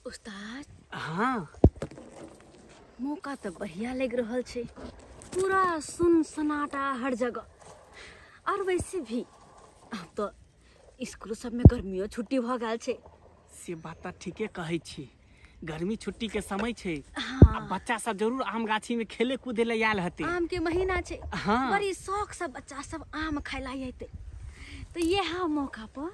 उस्ताद हाँ मौका तो बढ़िया लग रहा छे। पूरा सुन सन्नाटा हर जगह। और वैसे भी अब तो स्कूल सब में गर्मियों छुट्टी भ गेल छे। से बात तो ठीके कहै छी। गर्मी छुट्टी के समय छे। हाँ। अब बच्चा सब जरूर आम गाछी में खेले कूदे ले आयल हते। आम के महीना छे। हाँ। बड़ी शौक से बच्चा सब आम खाइला आते। तो ये हाँ मौका पर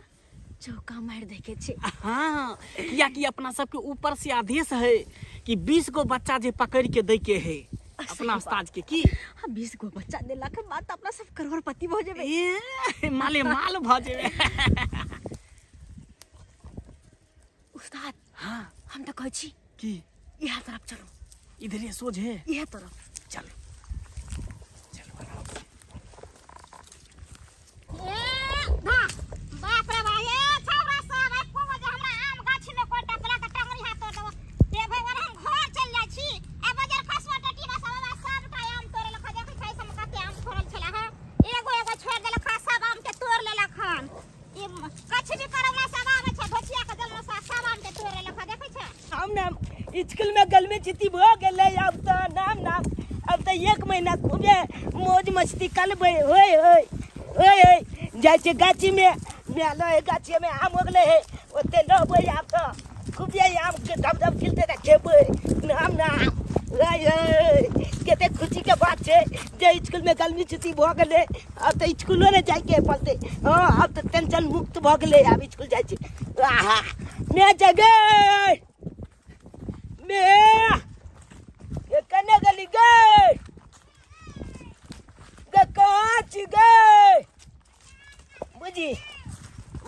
चौका मार देखे छे। हाँ या कि अपना सबके ऊपर से आदेश है कि 20 गो बच्चा जे पकड़ के दे के है अपना उस्ताद के की। हाँ 20 गो बच्चा देला के बाद अपना सब करोड़पति भ जेबे। माले माल भ जेबे। उस्ताद हाँ हम तो कहै छी की यह तरफ चलो। इधर ये सोच है। यह तरफ चल बाप रे भाई छौरा सब एको बजे हमरा आम गाछी में कोटा कला के टंगरी हाथ तोड़ देबो। हे भगवान हम घर चल जाय छी। ए बजार खसवा टटी बा सब का आम तोड़े लखा देखै छै सब कते आम फरल छला है। एगो एगो छोड़ देला खा सब आम के तोड़ लेला खान। ई कछ भी करौना सब आम छै भोचिया के जलना सब आम के तोड़े लखा देखै छै। हम नाम स्कूल में गलमी चिट्ठी भ गेलै। अब तो नाम अब तो 1 महीना खूबे मौज मस्ती करबै। होय होय होय होय जाय छै गाछी में मेलो है। गाछी में आम हो गेलै है ओते लबै। आब तो खूबे आम के धब खिलते त खेबै। नाम होय होय कते खुशी के बात छै जे स्कूल में गलमी छुट्टी भ गेलै। अब तो स्कूलो ने जाय के पड़तै। हां अब तो टेंशन मुक्त भ गेलै। अब स्कूल जाय छै। आहा मैं जगह मैं ये कने गली गए कहाँ छी गए बुझी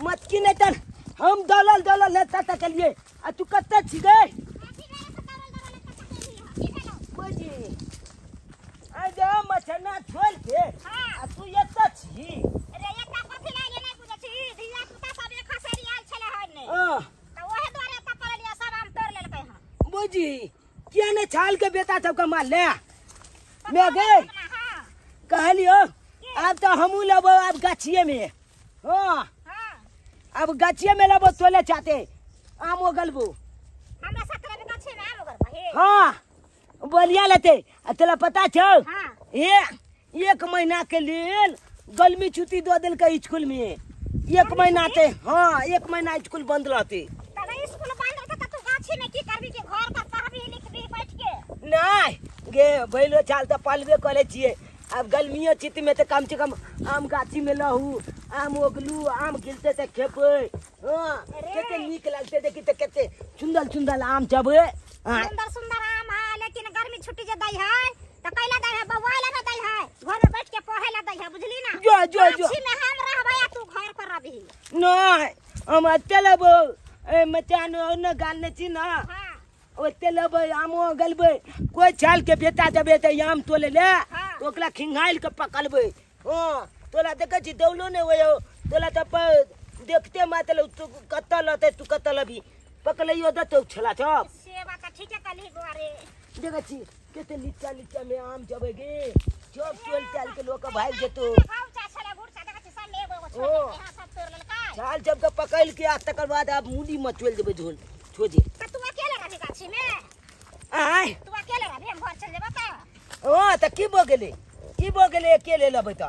मत की नहीं तन हम दलल लेता तक लिए। आ तू कत्ते छी गए बुझी आ जा मछना छोड़ के। आ तू एत छी रे एकटा कथि लागे नै बुझै छी। धिया पुता सब एक खसेरी आयल छले हन ने। हां त ओहे द्वारे तपर लिया सब आम तोड़ लेलकै हन। बुझी किया ने छाल के बेटा सब का मार ले मैं गए हां कहलियो। अब तो हमू लेबो अब गाछिए में। हाँ हां अब गाछिए में लेबो तोले चाहते आम हो गलबू। हमरा सकरे में गाछी में आम ओगर बहे। हाँ बोलिया लेते। तेरा पता छौ हां ये 1 महीना के लिए गर्मी छुट्टी दो दिल के स्कूल में। 1 महीना ते हाँ 1 महीना स्कूल बंद रहते। तब स्कूल बंद रहते त तू गाछी में की करबी के घर पर पढ़बी लिखबी बैठ के। नहीं गे भैलो चाल तो पालबे करे छिए। अब गर्मियों छुट्टी में तो कम से कम आम गाछी में लहू आम ओगलू आम गिलते से खेपे। हाँ केते नीक लगते देखी तो केते सुंदर आम छबे। हाँ सुंदर आम है लेकिन गर्मी छुट्टी जे दै है त कैला दै है बवाइला में दै है घर में बैठ के पढ़े ला दै है बुझली ना। जो गाछी में हम रहबै आ तू घर पर रहबी। नहीं हम चलबो मचान न गालने छी ना हां ओते लेबै आमो गलबै। कोई छाल के बेटा जबे त आम तोले ले तो ओकरा खिंगाइल के पकलबै। हां तोला देखे छी दौलो ने होयो तोला त देखते मतलब तू कत लते तू कत लबी पकलइयो दतो छला छ। से बात ठीक है कली गोरे देखे छी केते लीचा में आम जबे गे चोप तोल चाल के लोग भाग जेतो। गाउचा छले गुड़चा देखै छी सब एगो छोड़ ओ। के यहाँ सब तोड़ लेलकै। छाल जब के पकल के आ तकर बाद अब मुंडी में चोल देबे झोल छोजे। त तू अकेले रहबी गाछी में। आय तू अकेले रहबी हम घर चल जेबा त। हाँ त की बो गेले अकेले लेबै त।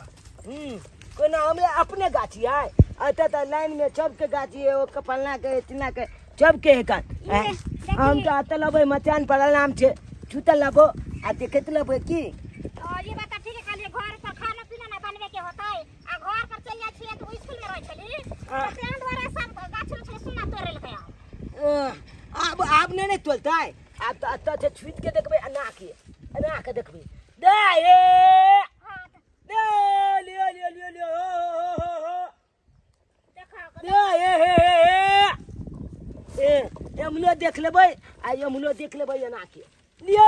कोना हमें अपने गाछी आय अत त लाइन में सबके गाछी है। ओ कपलना के इतना के सबके है कान। हम तो अत लेबै मचान पर आराम छे छूतल लेबो आ देखत लेबै की। और ये बात ठीक है कली घर पर खाना पीना ना बनवे के होतै आ घर पर चल जाय छी त स्कूल में रहै छली त तें द्वारा सब गाछ में सुना तोड़ लेलकै। अब नहीं तोलता है। अब तो अत से छूट के देखबै अना के देखबै दे ए हां दे लियो देखा दे ए एमलो देख लेबै आ एमलो देख लेबै एना के लियो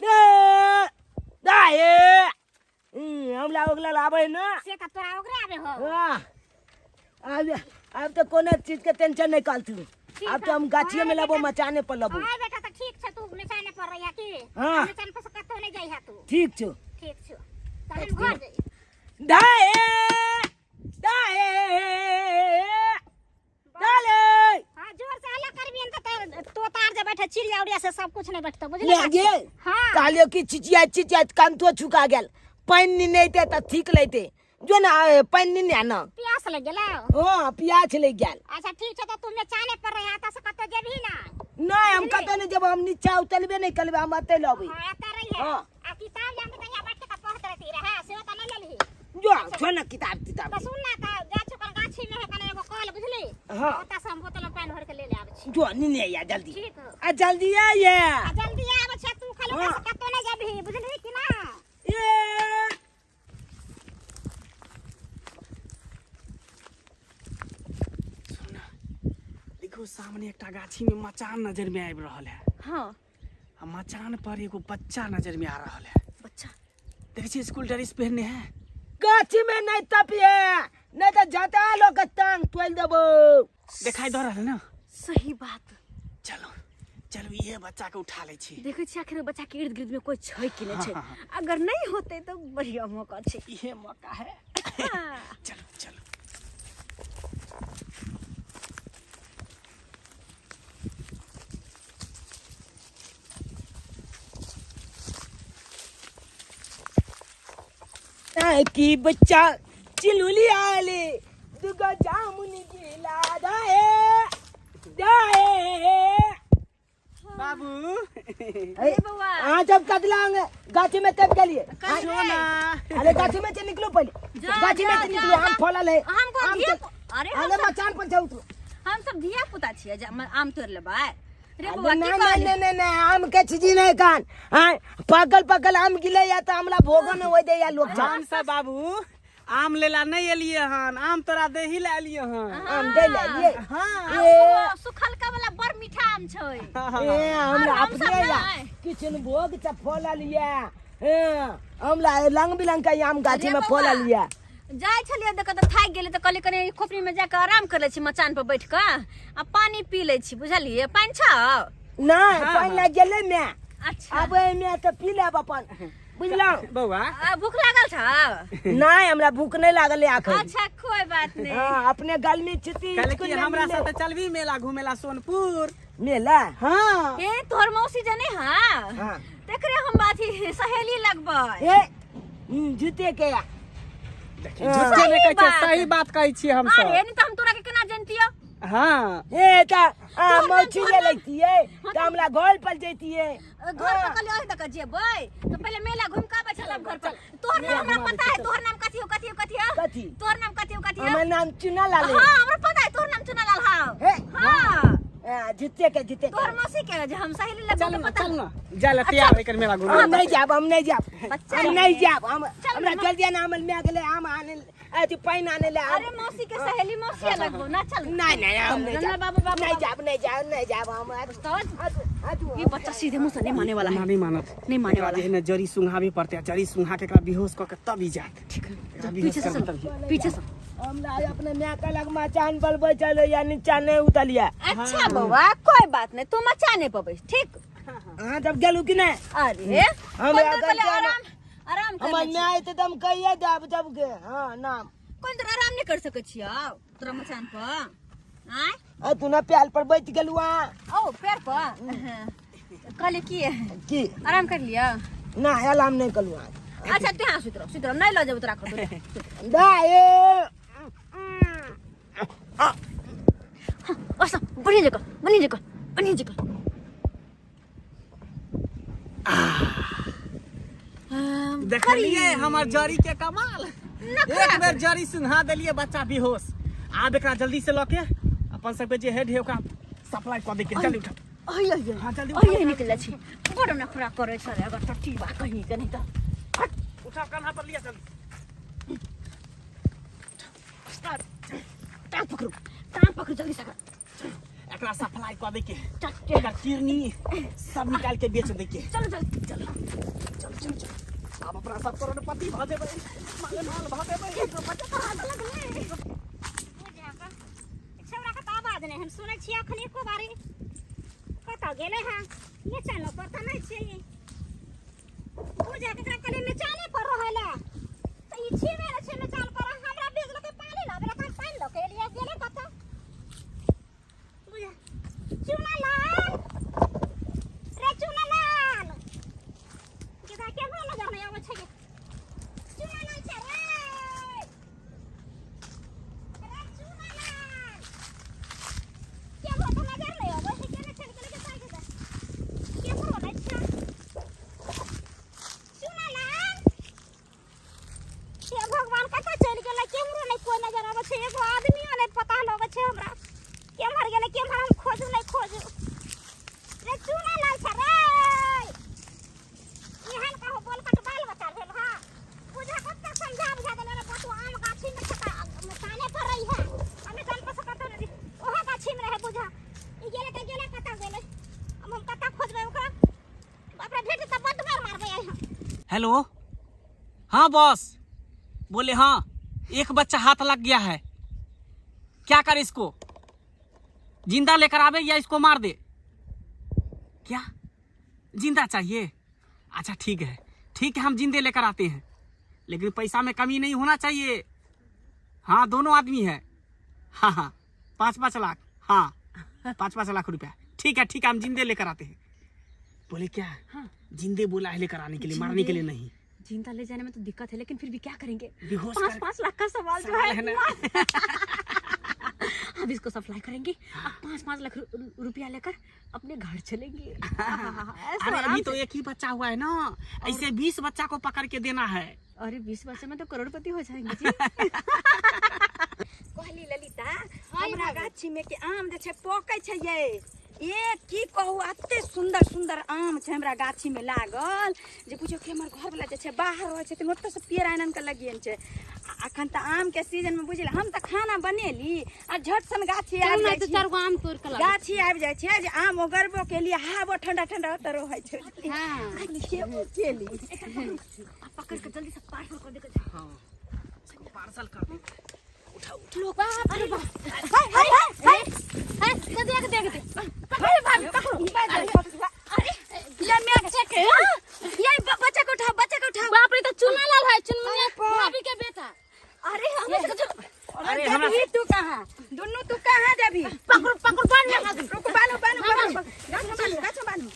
दे दाए हमला ओगला लाबै ना से त तोरा ओकरे आबे हो। हां अब तो कोनो चीज के टेंशन नहीं काल तू। अब तो हम गाछिए में लेबो मचाने पर लेबो। हां बेटा त ठीक छ तू निचाने पर रहिया की। हाँ। निचान पर से कतो नहीं जाई है तू। ठीक छो ठीक छ त हम घर जाई। दाए दाले हां जोर से चिड़िया उड़िया से सब कुछ नहीं बैठता ले बुझले गेल हाँ कालियो की चिचिया काम तो छुका गेल पानी नहीं ते त ठीक लेते जो ना पानी नहीं ना प्यास लग गेला हां प्यास ले गेल अच्छा ठीक है तो तुमने चाने पर रहे आता से कत जेबही ना नहीं हम कहते नहीं जब हम नीचे उतरबे नहीं करबे हम आते लबे हां आता रही है हाँ। आ किताब लेके तो यहाँ बैठ के पढ़त रहती रहे से तो नहीं लेली जो छोड़ ना किताब तो सुन ना का जा चुकल गाछी में है कने एगो कल बुझली हाँ। ओता से हम बोतल में पानी भर के ले आबै छी जो नहीं या जल्दी ठीक है आ जल्दी आ ये आ जल्दी आबै छ तू खाली हाँ। से कत नहीं जेबही बुझली कि ना ये देखो सामने एक गाछी में मचान नजर में आबि रहल है हाँ आ मचान पर एगो बच्चा नजर में आ रहल है बच्चा देखे छी स्कूल ड्रेस पहनने है गाछी में नहीं तपिए नहीं तो जाता लोग टांग तोल देबो दिखाई दे रहल है ना सही बात चलो चलो ये बच्चा के उठा ले छी देखे छी आखिर बच्चा के इर्द गिर्द में कोई छै कि नहीं छै हाँ। अगर नहीं होते तो बढ़िया मौका छै ये मौका है हाँ। चलो चलो की बच्चा चिलुली आले दुगा जामुन गिला दाए दाए बाबू अरे बउआ हाँ जब कदलांगे गाछी में तब गलिए सोना अरे गाछी में से निकलो पहले जा, गाछी में जा, से जा, निकलो जा। आम फलल है हमको आम धिया तो- अरे अरे मचान पर जाओ तो हम सब धिया पुता छियै जे आम तोड़ लेबै रे अरे बउआ नहीं की नहीं कहली नहीं नहीं आम के चीजी नहीं कान हाँ पकल पकल आम गिले या तो हमला भोगन हो दे या लोग हम सब बाबू आम लेला नहीं एलिए हन आम तोरा दे ही ले एलिए हन आम दे ले लिए हाँ वो सुखलका वाला बड़ मीठा आम छै ए हमरा हम सब अपने या नहीं। किचन भोग से फल लिया हमला रंग बिरंग का आम गाछी अरे में बउआ, फल लिया जाय छलियै देख तऽ थाकि गेलै तऽ कहलियै कनि खोपड़ी में जाके आराम कर लै छी मचान पर बैठ कऽ आ पानी पी लै छी बुझलियै पानि छौ नहीं पानी लग गेले में अच्छा अब में तो पी लेब अपन बुझलौ बउआ आ, भूख लागल छौ नहीं हमरा भूख नहीं लागल है आखिर अच्छा कोई बात नहीं हाँ अपने गल में छिटी कल स्कूल की में हमरा मिले। साथ चलबी मेला घूमेला सोनपुर मेला हाँ ए तोहर मौसी जने हाँ हाँ देखरे हम बात ही सहेली लगबै ए जूते के झूठे नहीं कहै बात। छै सही बात कहै छियै हम अरे सब नहीं तो हम तोरा के केना जानतियो हाँ ए ता मौची ले लेती है तो हमरा घर पर जेती है घर पर कहलियै ओहि तक जेबै तो पहले मेला घूम के आबै छलब घर पर तोहर नाम हमरा पता है तोहर नाम कथी हो कथी तोहर नाम कथी हो हमर नाम चुना लाले हाँ हमरा पता है तोहर नाम चुनालाल हां हे हाँ जूते के तोहर मौसी के जे हम सहेली लगबै चल के ना पता चल ना जा ले तैयार होकर मेला घूमे हम नहीं जाब हम नहीं जाब बच्चा हम है। नहीं जाब हम चल हमरा ना। जल्दी ना हमल में गेले हम आने अथी पानी आने ले अरे मौसी के सहेली मौसी लगबो ना चल नहीं नहीं हम नहीं चल, जाब बाबू, बाबू, नहीं बाबू। जाब नहीं जाब नहीं जाब हम ये बच्चा सीधे मुंह से नहीं माने वाला है नहीं मानत नहीं माने वाला जे है ना जड़ी सुंघावे पड़ते है जड़ी सुंघा के एकरा बेहोश क के तब ही जात ठीक है पीछे से चल पीछे से हमरा अपने मैं का लग मचान पर बैठल या नीचा नहीं उतलिया अच्छा बउआ कोई बात नहीं तू मचाने पर बैठ ठीक हां जब गेलू कि नहीं अरे हम कोई अगर पहले जाना- आराम आराम कर हमर ले में आए तो तुम कहिए जाब जब के हां नाम कोई तो आराम नहीं कर सकै छियो तोरा मचान पर आय आ तू ना प्याल पर बैठ गेलू वहां ओ पैर पर कहले की की आराम कर लिया ना अलार्म नहीं कलू वहां अच्छा तू यहाँ सुत रह नहीं लो जब तोरा कर दाए ऐसा बढ़िया जगह देखलिए हमर जड़ी के कमाल एक बेर जड़ी सुंघा देलिए बच्चा बेहोश आब एकरा जल्दी से लके अपन सब जे हेड है ओकरा सप्लाई क दे के जल्दी उठा हाँ, जल्दी उठा, उठा। निकल छी बड़ नखरा करे छरे अगर टट्टी बा कहीं के नहीं तो हट उठा कान्हा पर लिया जल्दी टांग पकड़ो जल्दी से एकरा सप्लाई क दे के टट्टे एकर किडनी सब निकाल के बेच दे के चलो चल चल चल चल अब अपना सब करोड़पति भ जेबै माले माल भ जेबै छौरा के आवाज नहीं हम सुनै छियै अखनी एको बारी कतऽ गेलै हैं ये चलो पता नहीं छै पूजा के कने में चाले पर रहला त ई छी मेरे छै में चाल पर हमरा बेज लके पानी लाबे हम पानी लके लिए गेलै कतऽ पूजा चुना लाल हेलो, हाँ बॉस बोले, हाँ एक बच्चा हाथ लग गया है, क्या करे इसको, जिंदा लेकर आवे या इसको मार दे? क्या जिंदा चाहिए? अच्छा ठीक है हम जिंदे लेकर आते हैं, लेकिन पैसा में कमी नहीं होना चाहिए। हाँ दोनों आदमी है। हाँ 5-5 लाख, हाँ 5-5 लाख रुपया। ठीक है हम जिंदे लेकर आते हैं। बोले क्या? हाँ जिंदे बोला है लेकर आने के लिए, मारने के लिए नहीं। जिंदा ले जाने में तो दिक्कत है, लेकिन फिर भी क्या करेंगे? 5-5 लाख का सवाल जो है ना। अब इसको सप्लाई करेंगे, अब 5-5 लाख रुपया लेकर अपने घर चलेंगे। अरे अभी तो एक ही बच्चा हुआ है ना, ऐसे 20 बच्चा को पकड़ के देना है। अरे 20 बच्चे में तो करोड़पति हो जाएंगे जी। कहली ललिता, हमरा गाछी में के आम जे छै पकै छै ये। ये की कहू, एते सुंदर सुंदर आम छै हमरा गाछी में लागल जे पूछो कि हमर घर वाला जे छै बाहर रहै छै, ओतऽ से पेड़ आनन के लगियन छै। अखन त आम के सीजन में बुझिल हम त खाना बनेली आ झट सन गाछी आबि जाइ छै, 4 गो आम तोड़ के गाछी आबि जाइ छै जे आम ओगरबो के लिए हावो ठंडा ठंडा ओतऽ रहै छै। हां खेबो केली, पकड़ के जल्दी से पार्सल कर दे। हाँ पार्सल कर दे। उठाओ लो बाप रे बाप, हाय दे दे अरे बाप पकड़ो, अरे ये मैं चेक है। ये बच्चा को उठाओ, बाप रे तो चुना लाल है, चुनमुनिया भाभी के बेटा। अरे अरे हमरा तू कहां, दोनों तू कहां जाबी? पकड़ बांध ले, रुक बानो गाछ बानो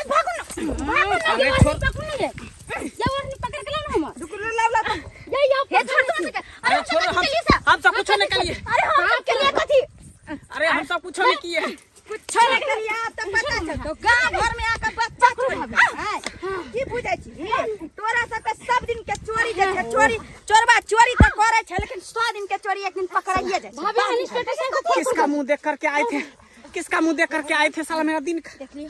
भागो ना ये पकड़ ले, ये और नहीं पकड़ के लाना हम। रुक ला ये छोड़ दो। अरे छोड़ो, हम सब कुछ नहीं किए। अरे हम के लिए कथी? अरे हम सब कुछ नहीं किए, कुछ नहीं करिया त पता चल तो गांव घर में आकर बच्चा चोरी है। की बुझै छी तोरा सब के सब दिन के चोरी जे छै, चोरबा चोरी त करे छै, लेकिन 100 दिन के चोरी एक दिन पकड़ाइए जाय। भाभी हनी स्टेटस को किसका मुंह देख करके आए थे, साला मेरा दिन। देख लियो,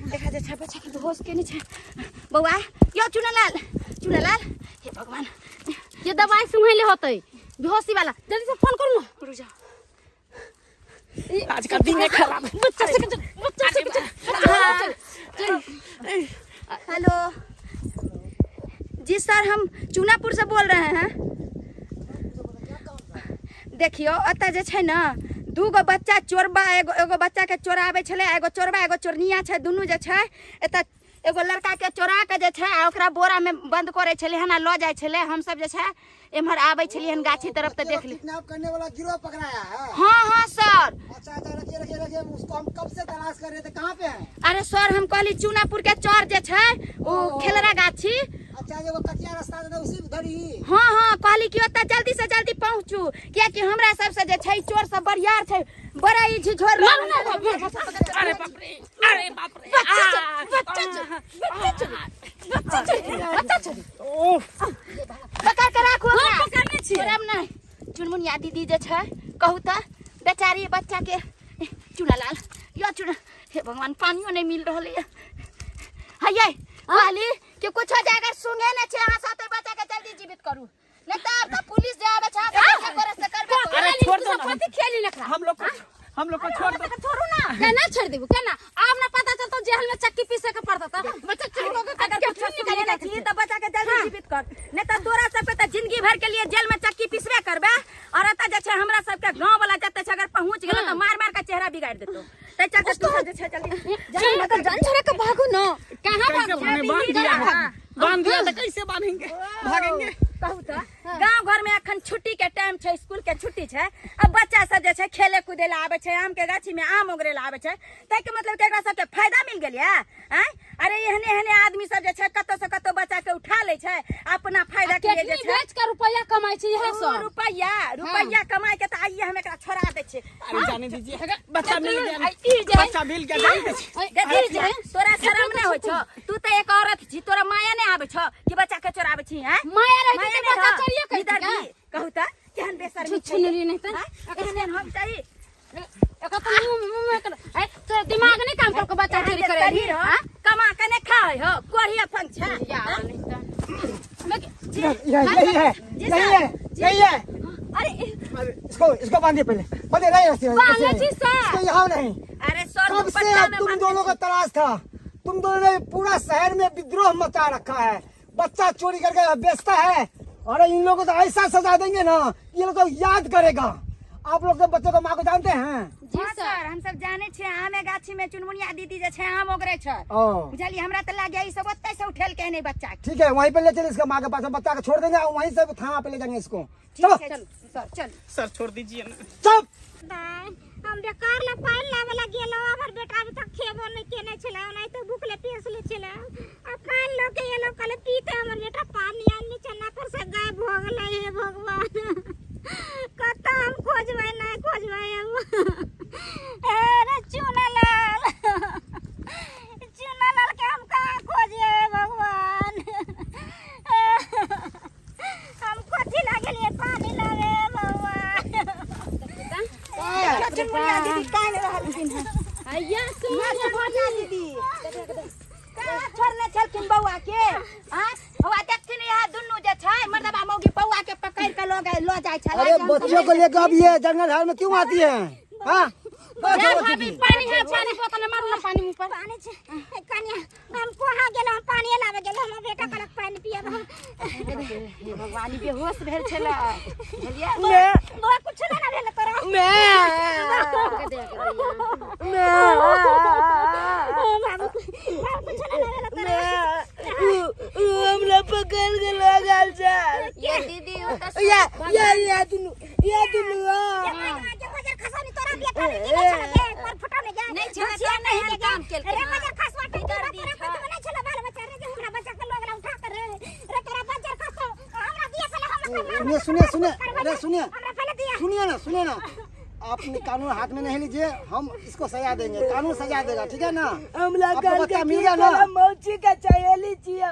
देखा जे छै बच्चा के बेहोश केने छै। बौआ यो चुनालाल, हे भगवान, ये दवाई सुंघले होतै बेहोशी वाला, जल्दी से फोन करू ना। रुक जा, आज का दिन है खराब। बच्चा से हेलो जी सर, हम चूनापुर से बोल रहे हैं। देखियो अतः जे छै ना, 2 गो बच्चा चोरबा, एगो बच्चा के चोराबे छले, एगो चोरबा एगो चोरनिया छै, दुनू जे छै एतऽ एगो लड़का के चोरा के जे छै ओकरा बोरा में बंद करे छले हन, ल जाय छले। हम सब जे छै एम्हर आबै छलिए हन गाछी तरफ, त देख ली किडनैप करने वाला गिरोह पकड़ाया है। हाँ सर। अच्छा रखिए, उसको हम कब से तलाश कर रहे थे, कहाँ पे है? अरे सर हम कहली चूनापुर के चौर जे छै ओ खेलरा गाछी। अच्छा जो वो कच्चा रास्ता था उसी उधर ही। हाँ कहली कि ओतऽ जल्दी से जल्दी पहुँचू, कियाकि हमरा सब से जे छै चोर सब बरियार छै, बड़ा ही झिझोर। अरे बाप रे, पकड़ के राखू, पकड़ने छी नहीं। चुनमुनिया दीदी जे छै कहू त बेचारी बच्चा के चुनालाल, यो चुना, हे भगवान पानियो नहीं मिल रहल है। हये कहली कि कुछ हो जाएगा, सुने न छै अहाँ साथे बच्चा के जल्दी जीवित करू, नहीं तो अब तो पुलिस जे आवे छै करे से करबे। अरे छोड़ दो ना, पति खेली नखरा हम लोग को छोड़ दो। छोड़ू ना, केना छोड़ देबू, केना अब ना पता चलतो जेल में चक्की पीसे के पड़ता था। बच्चा चोरी हो के अगर कुछ निकले छी त बच्चा के जल्दी जीवित कर, नहीं तो तोरा सब के त जिंदगी भर के लिए जेल में चक्की पीसबे करबे। और एतऽ जे छै हमरा सब के गांव वाला जते छै अगर पहुंच गेलो त मार के चेहरा बिगाड़ देतो। तै चलते तू जे छै जल्दी मतलब जान छोड़ के भागो ना। कहां भागो? बांध दिया तो कैसे बांधेंगे, भागेंगे? कहू त गांव घर में अखन छुट्टी के टाइम छै, स्कूल के छुट्टी छै, अब बच्चा सब जे छै खेले कूदे ला आबे छै, आम के गाछी में आम ओगरे ला आबे छै, तै के मतलब के एकरा सब के फायदा मिल गेल है। अरे एहने आदमी सब जे छै कत्तो से कत्तो बच्चा के उठा ले छै अपना फायदा के लिए जे छै, बेच के रुपया कमाई छै यह सब। रुपया कमाई के त आइए हम एकरा छोड़ा दे छै। अरे जाने दीजिए, बच्चा मिल गया, तोरा शरम नहीं हो छो? तू त एक औरत छी, तोरा माया नहीं आबे छो कि बच्चा के चोराबे छी? हैं माया रहती तो बच्चा चोरिए करती इधर का? भी कहू त केहन बेशर्मी छै। छुनरी नहीं त एहन हम चाही एक तो मुंह में कर, ए तो दिमाग नहीं काम कर के बच्चा चोरी करे ली। हां कमा के नहीं खाए हो, कोढ़िया फंग छै। यही है। अरे इसको बांधिए पहले, बांधिए नहीं बांधिए जी सर। इसको यहाँ नहीं। अरे सर कब से तुम दोनों का तलाश था, तुम दोनों ने पूरा शहर में विद्रोह मचा रखा है। बच्चा चोरी करके बेचता है और इन लोगों को तो ऐसा सजा देंगे ना, ये लोग तो याद करेगा। आप लोग तो बच्चों को माँ को जानते हैं? जी सर, हम सब जाने छे आमे गाछी में चुनमुनिया दीदी जे छे आम ओगरे छ। बुझलिए, हमरा त लागे ई सब ओत्ते से उठेल के नहीं बच्चा। ठीक है, वहीं पे ले चले इसका माँ के पास, बच्चा को छोड़ देंगे और वहीं से थाना पे ले जाएंगे इसको। चलो चल सर, चल सर छोड़ दीजिए ना। चुप। हम बेकार ला पानी लावे ला गेलो, हमर बेटा अभी तक खेबो नहीं केने छले, नहीं तो भूखले प्यासले छले। अब पानी लो के ये लोग कल पीते, हमर बेटा पानी आ नीचे ना कर से गायब हो गेलै। हे भगवान, कत हम खोजबै नहीं खोजबै हम। अरे चुनलाल, चुनलाल के हम कहां खोजे भगवान। हम कोठी लागलिए पानी लावे भगवान। चुनमुनिया दीदी कान रहलखिन है। आइया चुनमुनिया दीदी कहाँ छोड़ने छलखिन बौआ के? बौआ देखथिन यहाँ दुनू जे छै मर्दबा मौगी बौआ के पकड़ के लो जाय छलै। अरे बच्चों को लेकर अब ये जंगल झाड़ में क्यों आती है? हाँ भाभी पानी है, पानी बोतल मारो ना पानी मुंह पर। पानी छै कन्या, हम कहाँ गेलो, हम पानी लावे गेलो, हमर बेटा कहलक पानी पियब हम। भगवान बेहोश भेल छला। बुझलिए, बौआ कुछ ना भेल तोरा। बाबू कुछ ना भेल तोरा। हमरा पकड़ के लगल छै। ये दीदी ओ त या दुनू मजर खसानी तोरा बेटा ने केने छले के पर फटा ने जा नहीं छले तो नहीं काम केल के। रे मजर खसवा के कर दी तोरा कुछ नहीं छले बाल बच्चा रे, हमरा बच्चा के लोग उठा कर रे तेरा मजर खसो हमरा दिया पहले हम सुनिए, अरे सुनिए, सुनिए ना, आपने कानून हाथ में नहीं लीजिए, हम इसको सजा देंगे, कानून सजा देगा, ठीक है ना? हमरा आपको कल बच्चा के मिल गया ना? मौची का चाहेली छियो।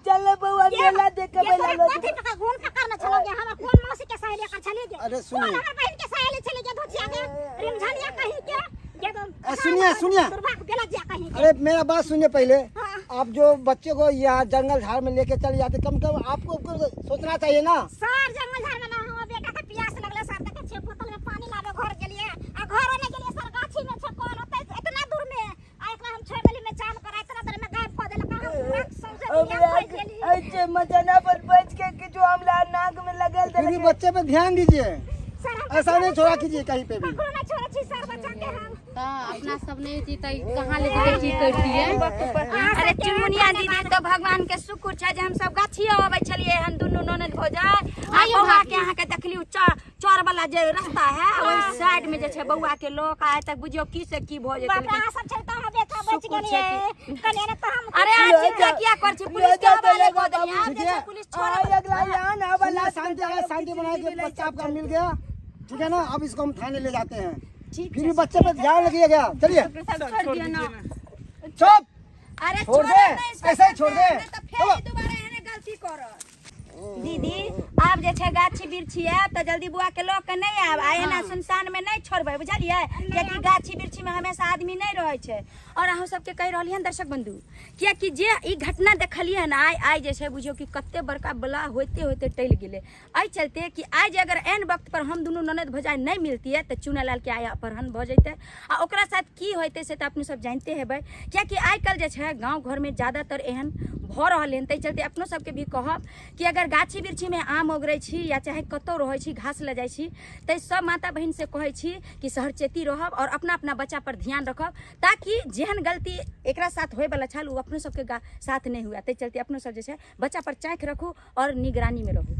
चल बउआ मेला देखे बेला लो। कथि पका घूम पकड़ न चलो गे, हमर कोन मौसी के सहेली का चले गे। अरे सुनिए, हमर बहन के सहेली चले गे धोतिया गे, रिमझलिया कहीं के गे तो सुनिए, दुर्भाग बेला जा कहीं के। अरे मेरा बात सुनिए पहले। हाँ। आप जो बच्चे को यहाँ जंगल झाड़ में लेके चले जाते, कम से कम आपको सोचना चाहिए ना। सर जंगल झाड़ में ना, हमर बेटा के प्यास लगले, सर देखे छे बोतल में पानी लावे घर गेलिए, आ घर ने गेलिए सर गाछी में छे कोन होते इतना दूर में, आ एकरा हम छोड़ देली में चाल कर इतना देर में गायब कर देलक। हम समझे हमरा खोज गेली। ऐसे मजना पर बच के जो हमरा नाक में लगल फिर भी बच्चे पे ध्यान दीजिए, सर हम ऐसा नहीं छोड़ा कीजिए कहीं पे भी। ककरो ना छोड़े छी सर बच्चा के हम। त अपना सब नहीं थी त कहां ले के की करती है। अरे चुनमुनिया दीदी तो भगवान के शुक्र छै जे हम सब गाछिए आबै छलिए हन दुनू ननद भौजाई। आ बौआ के अहाँ के देखलियो चौर वाला जे रास्ता है ओइ साइड में जे छै बौआ के लोक आइ तक बुझियो की से की भ जेतै। बाप रे सब छै त हम बेटा बच गेलिए कने न त हम। अरे आज चिंता किया कर छी, पुलिस के हवाले कर दिया। ठीक है, पुलिस छोड़ अगला यहाँ ना वाला शांति बनाए के बच्चा आपका मिल गया, ठीक है ना? अब इसको हम थाने ले जाते हैं। ठीक फिर भी बच्चे पे ध्यान रखिएगा। चलिए छोड़ दिया ना। चुप, अरे छोड़ दे, ऐसे ही छोड़ दे। तो फिर दोबारा एने गलती कर। दीदी आब जे छै गाछी बिरछी आब त जल्दी बुआ के लोक के नहीं आब, आ एना सुनसान में नहीं छोड़बै, बुझलिए? कियाकि गाछी बिरछी में हमेशा आदमी नहीं रहै छै। और अहाँ सबके कहि रहलियन दर्शक बंधु, कियाकि जे ई घटना देखलिए न आइ जे छै बुझियो कि कते बड़का बला होते होते टल गेलै। एहि चलते कि आइ जे अगर एन वक्त पर हम दुनू ननद भौजाई नहीं मिलतिए त चुनालाल के आइ अपहरण भ जैते, आ ओकरा साथ की होते से त अपने सब जानते हेबै। कियाकि आइ काल्हि जे छै गाँव घर में ज्यादातर एहन भ रहल हन, ताहि चलते अपनो सबके भी कहब कि अगर गाछी बिरछी में आम ओगरै छी या चाहे कतौ रहै छी घास ले जाइ छी त सब माता बहन से कहै छी कि सहरचेती रहब और अपना अपना बच्चा पर ध्यान रखब, ताकि जेहन गलती एकरा साथ होय वाला छल उ अपनो सबके साथ नहीं हुआ। ताहि चलते अपनो सब जे छै बच्चा पर चाँखि रखू और निगरानी में रहू।